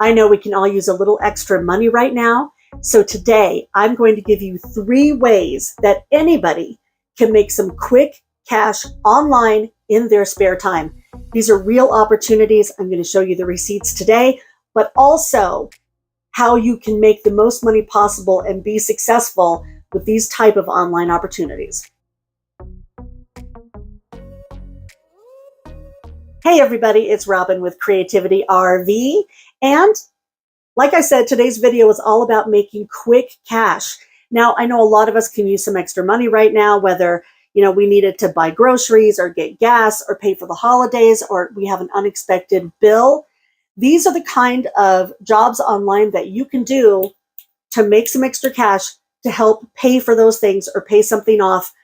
I know we can all use a little extra money right now. So today I'm going to give you 3 ways that anybody can make some quick cash online in their spare time. These are real opportunities. I'm going to show you the receipts today, but also how you can make the most money possible and be successful with these type of online opportunities. Hey everybody, it's Robin with Creativity RV, and like I said, today's video is all about making quick cash. Now, I know a lot of us can use some extra money right now, whether we need it to buy groceries or get gas or pay for the holidays, or we have an unexpected bill. These are the kind of jobs online that you can do to make some extra cash to help pay for those things or pay something off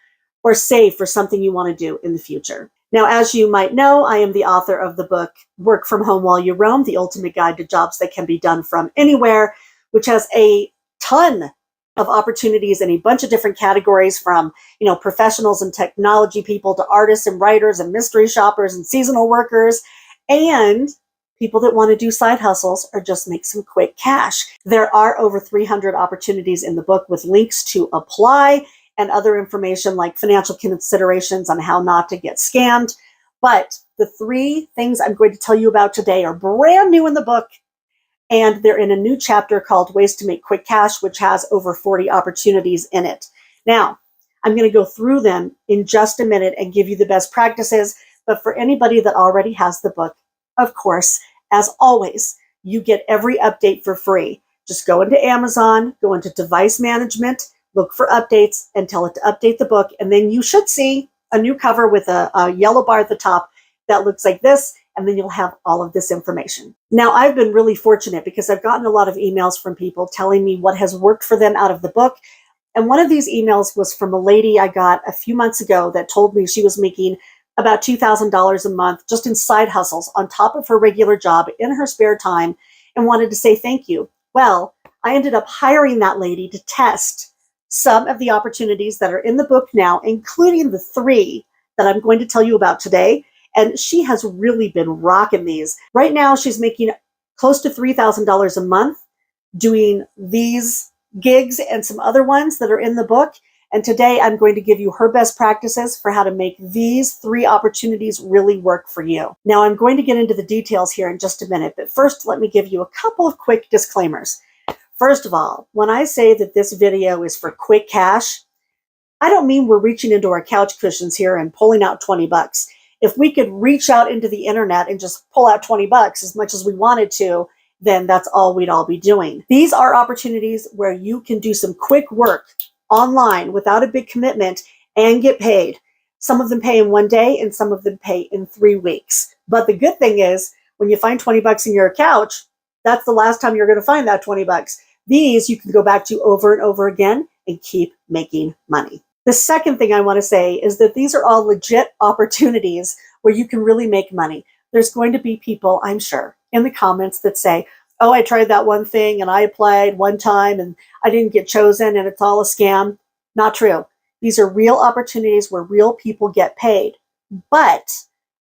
or save for something you want to do in the future. Now, as you might know, I am the author of the book, Work From Home While You Roam, the ultimate guide to jobs that can be done from anywhere, which has a ton of opportunities in a bunch of different categories from, professionals and technology people to artists and writers and mystery shoppers and seasonal workers and people that want to do side hustles or just make some quick cash. There are over 300 opportunities in the book with links to apply and other information like financial considerations on how not to get scammed. But the 3 things I'm going to tell you about today are brand new in the book, and they're in a new chapter called Ways to Make Quick Cash, which has over 40 opportunities in it. Now, I'm going to go through them in just a minute and give you the best practices. But for anybody that already has the book, of course, as always, you get every update for free. Just go into Amazon, go into device management, look for updates and tell it to update the book. And then you should see a new cover with a yellow bar at the top that looks like this. And then you'll have all of this information. Now, I've been really fortunate because I've gotten a lot of emails from people telling me what has worked for them out of the book. And one of these emails was from a lady I got a few months ago that told me she was making about $2,000 a month just in side hustles on top of her regular job in her spare time and wanted to say thank you. Well, I ended up hiring that lady to test some of the opportunities that are in the book now, including the 3 that I'm going to tell you about today. And she has really been rocking these. Right now, she's making close to $3,000 a month doing these gigs and some other ones that are in the book. And today I'm going to give you her best practices for how to make these 3 opportunities really work for you. Now, I'm going to get into the details here in just a minute, but first let me give you a couple of quick disclaimers. First of all, when I say that this video is for quick cash, I don't mean we're reaching into our couch cushions here and pulling out 20 bucks. If we could reach out into the internet and just pull out 20 bucks as much as we wanted to, then that's all we'd all be doing. These are opportunities where you can do some quick work online without a big commitment and get paid. Some of them pay in 1 day and some of them pay in 3 weeks. But the good thing is when you find 20 bucks in your couch, that's the last time you're going to find that 20 bucks. These you can go back to over and over again and keep making money. The second thing I want to say is that these are all legit opportunities where you can really make money. There's going to be people, I'm sure, in the comments that say, oh, I tried that one thing and I applied one time and I didn't get chosen and it's all a scam. Not true. These are real opportunities where real people get paid. But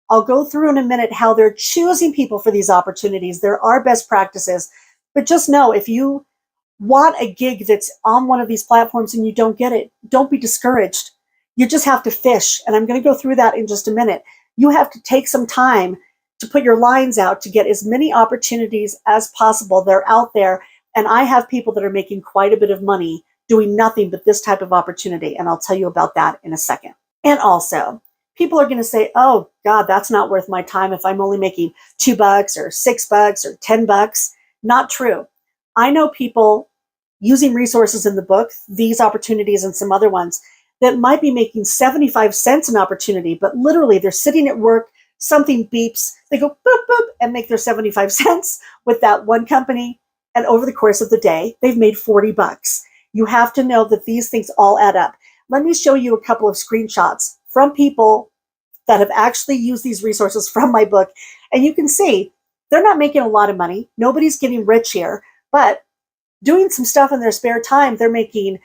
I'll go through in a minute how they're choosing people for these opportunities. There are best practices, but just know if you want a gig that's on one of these platforms and you don't get it, don't be discouraged. You just have to fish. And I'm going to go through that in just a minute. You have to take some time to put your lines out to get as many opportunities as possible. They're out there. And I have people that are making quite a bit of money doing nothing but this type of opportunity. And I'll tell you about that in a second. And also, people are going to say, oh God, that's not worth my time if I'm only making $2 or $6 or $10. Not true. I know people using resources in the book, these opportunities and some other ones, that might be making 75 cents an opportunity, but literally they're sitting at work, something beeps, they go boop, boop, and make their 75 cents with that one company. And over the course of the day, they've made 40 bucks. You have to know that these things all add up. Let me show you a couple of screenshots from people that have actually used these resources from my book. And you can see they're not making a lot of money. Nobody's getting rich here, but doing some stuff in their spare time, they're making,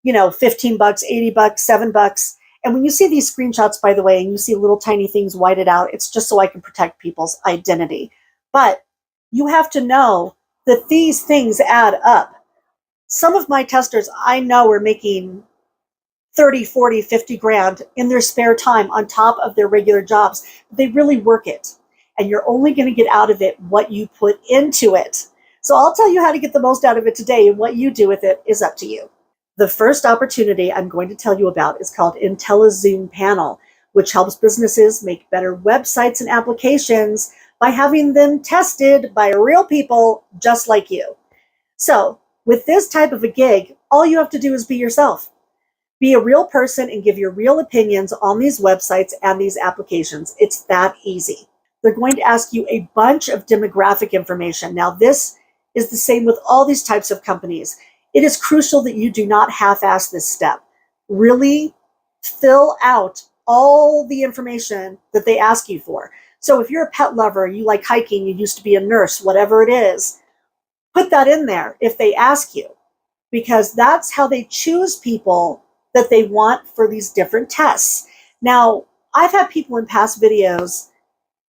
$15, $80, $7. And when you see these screenshots, by the way, and you see little tiny things whited out, it's just so I can protect people's identity. But you have to know that these things add up. Some of my testers I know are making 30, 40, 50 grand in their spare time on top of their regular jobs. They really work it. And you're only going to get out of it what you put into it. So I'll tell you how to get the most out of it today, and what you do with it is up to you. The first opportunity I'm going to tell you about is called IntelliZoom Panel, which helps businesses make better websites and applications by having them tested by real people just like you. So with this type of a gig, all you have to do is be yourself. Be a real person and give your real opinions on these websites and these applications. It's that easy. They're going to ask you a bunch of demographic information. Now, this is the same with all these types of companies. It is crucial that you do not half-ass this step. Really fill out all the information that they ask you for. So if you're a pet lover, you like hiking, you used to be a nurse, whatever it is, put that in there if they ask you, because that's how they choose people that they want for these different tests. Now, I've had people in past videos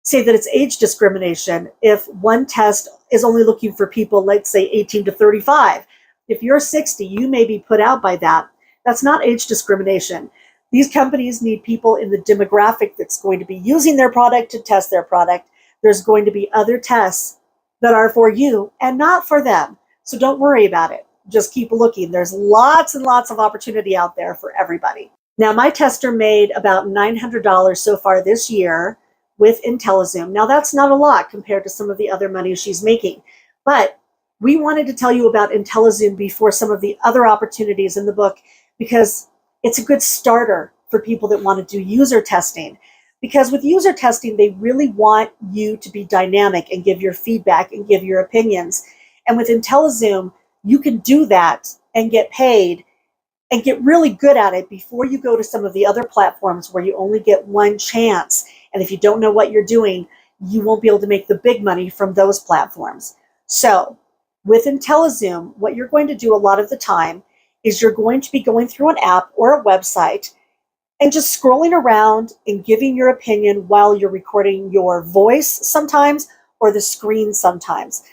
say that it's age discrimination if one test is only looking for people, let's say 18 to 35. If you're 60, you may be put out by that. That's not age discrimination. These companies need people in the demographic that's going to be using their product to test their product. There's going to be other tests that are for you and not for them. So don't worry about it. Just keep looking. There's lots and lots of opportunity out there for everybody. Now, my tester made about $900 so far this year with IntelliZoom. Now, that's not a lot compared to some of the other money she's making, but we wanted to tell you about IntelliZoom before some of the other opportunities in the book, because it's a good starter for people that want to do user testing. Because with user testing, they really want you to be dynamic and give your feedback and give your opinions. And with IntelliZoom, you can do that and get paid and get really good at it before you go to some of the other platforms where you only get one chance. And if you don't know what you're doing, you won't be able to make the big money from those platforms. So with IntelliZoom, what you're going to do a lot of the time is you're going to be going through an app or a website and just scrolling around and giving your opinion while you're recording your voice sometimes, or the screen sometimes.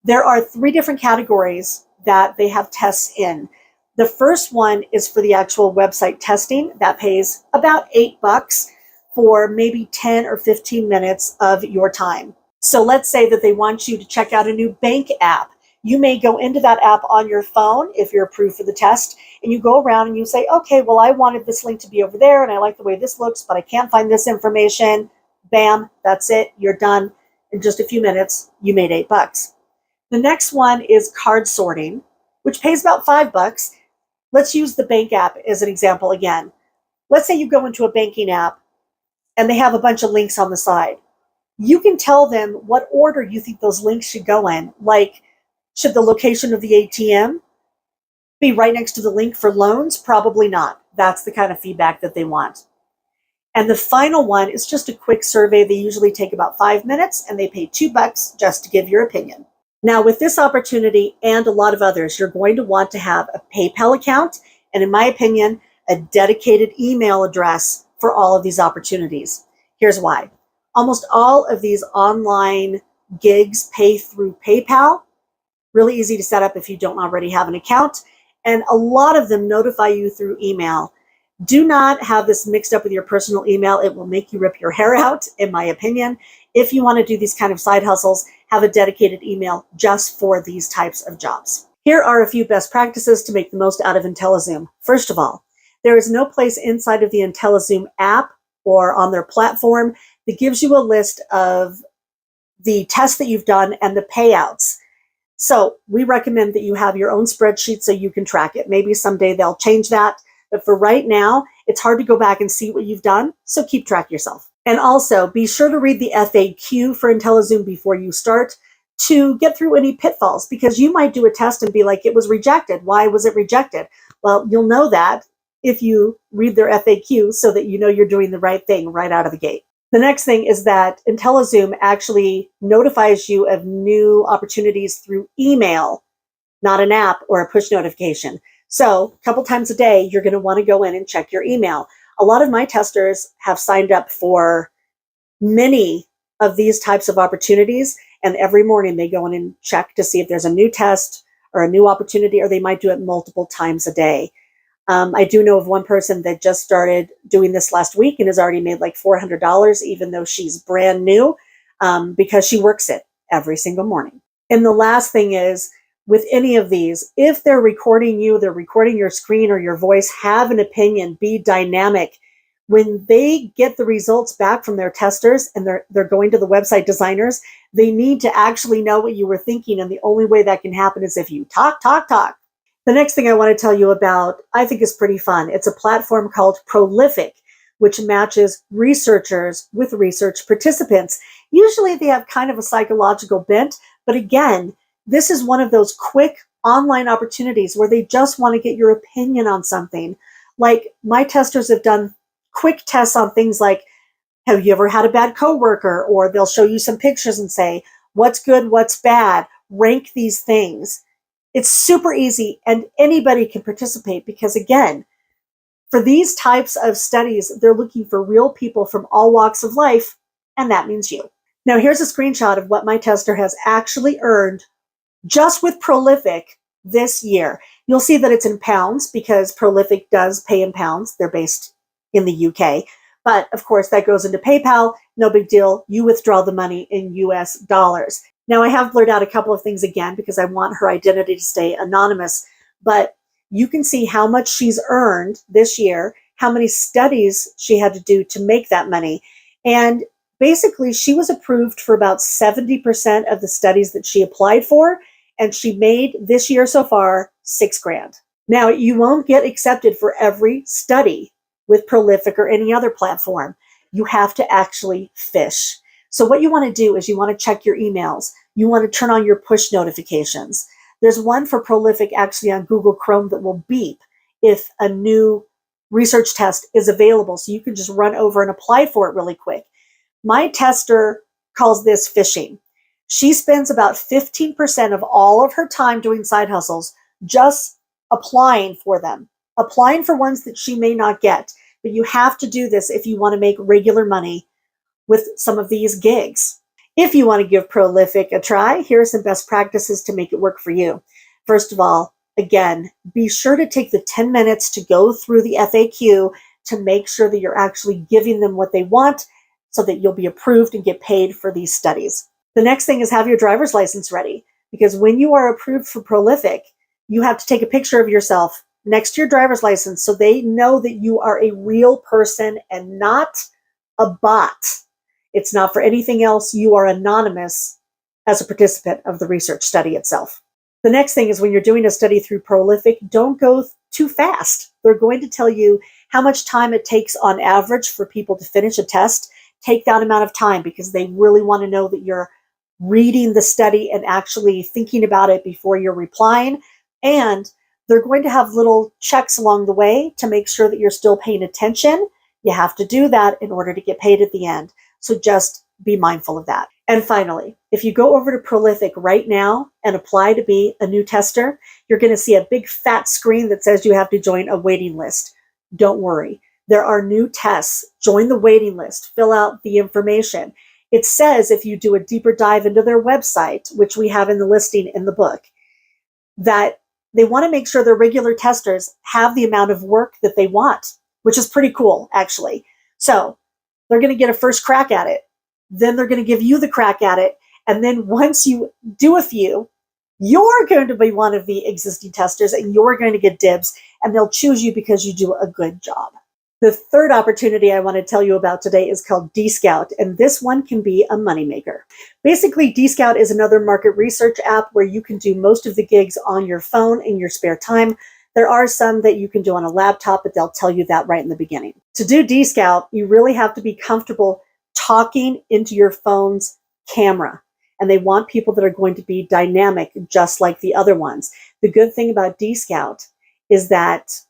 There are 3 different categories that they have tests in. The first one is for the actual website testing. That pays about $8 for maybe 10 or 15 minutes of your time. So let's say that they want you to check out a new bank app. You may go into that app on your phone if you're approved for the test, and you go around and you say, okay, well, I wanted this link to be over there and I like the way this looks, but I can't find this information. Bam, that's it. You're done. In just a few minutes, you made $8. The next one is card sorting, which pays about $5. Let's use the bank app as an example again. Let's say you go into a banking app and they have a bunch of links on the side. You can tell them what order you think those links should go in. Like, should the location of the ATM be right next to the link for loans? Probably not. That's the kind of feedback that they want. And the final one is just a quick survey. They usually take about 5 minutes and they pay $2 just to give your opinion. Now, with this opportunity and a lot of others, you're going to want to have a PayPal account and, in my opinion, a dedicated email address for all of these opportunities. Here's why. Almost all of these online gigs pay through PayPal. Really easy to set up if you don't already have an account. And a lot of them notify you through email. Do not have this mixed up with your personal email. It will make you rip your hair out, in my opinion. If you want to do these kind of side hustles, have a dedicated email just for these types of jobs. Here are a few best practices to make the most out of IntelliZoom. First of all, there is no place inside of the IntelliZoom app or on their platform that gives you a list of the tests that you've done and the payouts. So we recommend that you have your own spreadsheet so you can track it. Maybe someday they'll change that. But for right now, it's hard to go back and see what you've done. So keep track yourself. And also be sure to read the FAQ for IntelliZoom before you start to get through any pitfalls, because you might do a test and be like, it was rejected. Why was it rejected? Well, you'll know that if you read their FAQ so that you know you're doing the right thing right out of the gate. The next thing is that IntelliZoom actually notifies you of new opportunities through email, not an app or a push notification. So a couple times a day, you're going to want to go in and check your email. A lot of my testers have signed up for many of these types of opportunities, And every morning they go in and check to see if there's a new test or a new opportunity, or they might do it multiple times a day. I do know of one person that just started doing this last week and has already made like $400, even though she's brand new, because she works it every single morning. And the last thing is, with any of these, if they're recording you, they're recording your screen or your voice, have an opinion, be dynamic. When they get the results back from their testers and they're going to the website designers, they need to actually know what you were thinking. And the only way that can happen is if you talk. The next thing I want to tell you about, I think is pretty fun. It's a platform called Prolific, which matches researchers with research participants. Usually they have kind of a psychological bent, but again, this is one of those quick online opportunities where they just want to get your opinion on something. Like, my testers have done quick tests on things like, have you ever had a bad coworker? Or they'll show you some pictures and say, what's good, what's bad, rank these things. It's super easy and anybody can participate because, again, for these types of studies, they're looking for real people from all walks of life, and that means you. Now, here's a screenshot of what my tester has actually earned just with Prolific this year. You'll see that it's in pounds because Prolific does pay in pounds. They're based in the UK. But of course, that goes into PayPal. No big deal. You withdraw the money in US dollars. Now, I have blurred out a couple of things again because I want her identity to stay anonymous. But you can see how much she's earned this year, how many studies she had to do to make that money. And basically, she was approved for about 70% of the studies that she applied for. And she made this year so far $6,000. Now, you won't get accepted for every study with Prolific or any other platform. You have to actually fish. So what you want to do is you want to check your emails. You want to turn on your push notifications. There's one for Prolific actually on Google Chrome that will beep if a new research test is available. So you can just run over and apply for it really quick. My tester calls this fishing. She spends about 15% of all of her time doing side hustles just applying for them, applying for ones that she may not get. But you have to do this if you want to make regular money with some of these gigs. If you want to give Prolific a try, here are some best practices to make it work for you. First of all, again, be sure to take the 10 minutes to go through the FAQ to make sure that you're actually giving them what they want so that you'll be approved and get paid for these studies. The next thing is have your driver's license ready, because when you are approved for Prolific, you have to take a picture of yourself next to your driver's license so they know that you are a real person and not a bot. It's not for anything else. You are anonymous as a participant of the research study itself. The next thing is when you're doing a study through Prolific, don't go too fast. They're going to tell you how much time it takes on average for people to finish a test. Take that amount of time because they really want to know that you're reading the study and actually thinking about it before you're replying. And they're going to have little checks along the way to make sure that you're still paying attention. You have to do that in order to get paid at the end. So just be mindful of that. And finally, if you go over to Prolific right now and apply to be a new tester, you're going to see a big fat screen that says you have to join a waiting list. Don't worry. There are new tests. Join the waiting list. Fill out the information. It says if you do a deeper dive into their website, which we have in the listing in the book, that they want to make sure their regular testers have the amount of work that they want, which is pretty cool, actually. So they're going to get a first crack at it. Then they're going to give you the crack at it. And then once you do a few, you're going to be one of the existing testers and you're going to get dibs, and they'll choose you because you do a good job. The third opportunity I want to tell you about today is called D-Scout, and this one can be a moneymaker. Basically, D-Scout is another market research app where you can do most of the gigs on your phone in your spare time. There are some that you can do on a laptop, but they'll tell you that right in the beginning. To do D-Scout, you really have to be comfortable talking into your phone's camera, and they want people that are going to be dynamic just like the other ones. The good thing about D-Scout is that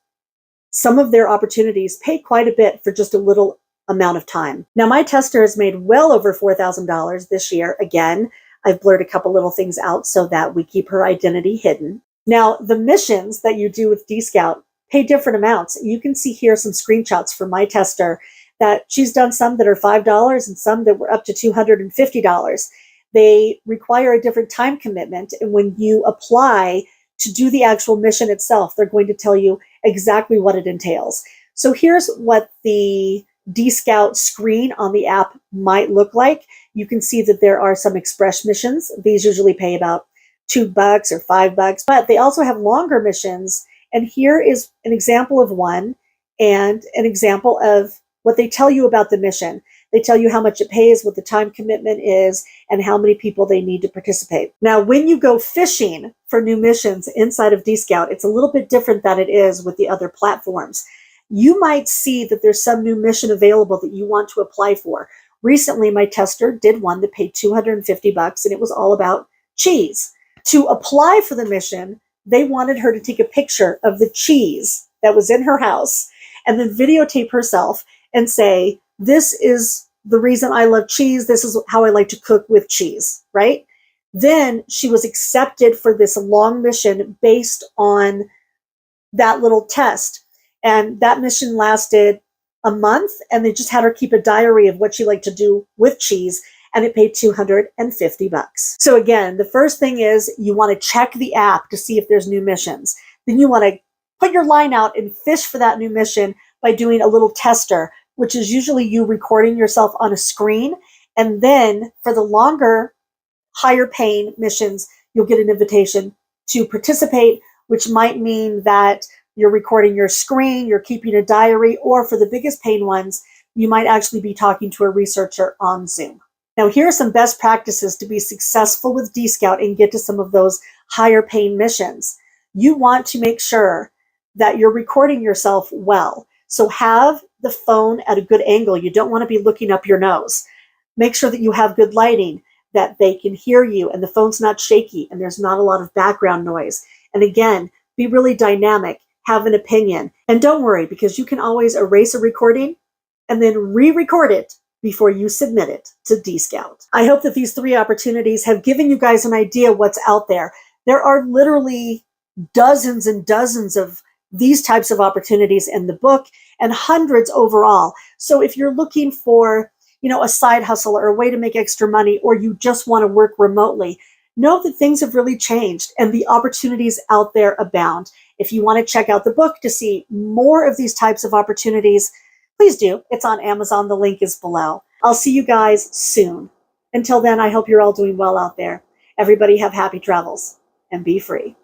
some of their opportunities pay quite a bit for just a little amount of time. Now, my tester has made well over $4,000 this year. Again, I've blurred a couple little things out so that we keep her identity hidden. Now, the missions that you do with D-Scout pay different amounts. You can see here some screenshots from my tester that she's done some that are $5 and some that were up to $250. They require a different time commitment. And when you apply to do the actual mission itself, they're going to tell you exactly what it entails. So here's what the D-Scout screen on the app might look like. You can see that there are some express missions. These usually pay about $2 or $5, but they also have longer missions. And here is an example of one and an example of what they tell you about the mission. They tell you how much it pays, what the time commitment is, and how many people they need to participate. Now, when you go fishing for new missions inside of D-Scout, it's a little bit different than it is with the other platforms. You might see that there's some new mission available that you want to apply for. Recently, my tester did one that paid $250, and it was all about cheese. To apply for the mission, they wanted her to take a picture of the cheese that was in her house and then videotape herself and say, this is the reason I love cheese. This is how I like to cook with cheese, right? Then she was accepted for this long mission based on that little test. And that mission lasted a month, and they just had her keep a diary of what she liked to do with cheese, and it paid $250. So again, the first thing is you want to check the app to see if there's new missions. Then you want to put your line out and fish for that new mission by doing a little tester, which is usually you recording yourself on a screen. And then for the longer, higher paying missions, you'll get an invitation to participate, which might mean that you're recording your screen, you're keeping a diary, or for the biggest paying ones, you might actually be talking to a researcher on Zoom. Now, here are some best practices to be successful with D-Scout and get to some of those higher paying missions. You want to make sure that you're recording yourself well. So have the phone at a good angle. You don't want to be looking up your nose. Make sure that you have good lighting, that they can hear you and the phone's not shaky and there's not a lot of background noise. And again, be really dynamic, have an opinion. And don't worry, because you can always erase a recording and then re-record it before you submit it to D-Scout. I hope that these 3 opportunities have given you guys an idea what's out there. There are literally dozens and dozens of these types of opportunities in the book and hundreds overall. So if you're looking for, a side hustle or a way to make extra money, or you just want to work remotely, know that things have really changed and the opportunities out there abound. If you want to check out the book to see more of these types of opportunities, please do. It's on Amazon. The link is below. I'll see you guys soon. Until then, I hope you're all doing well out there. Everybody have happy travels and be free.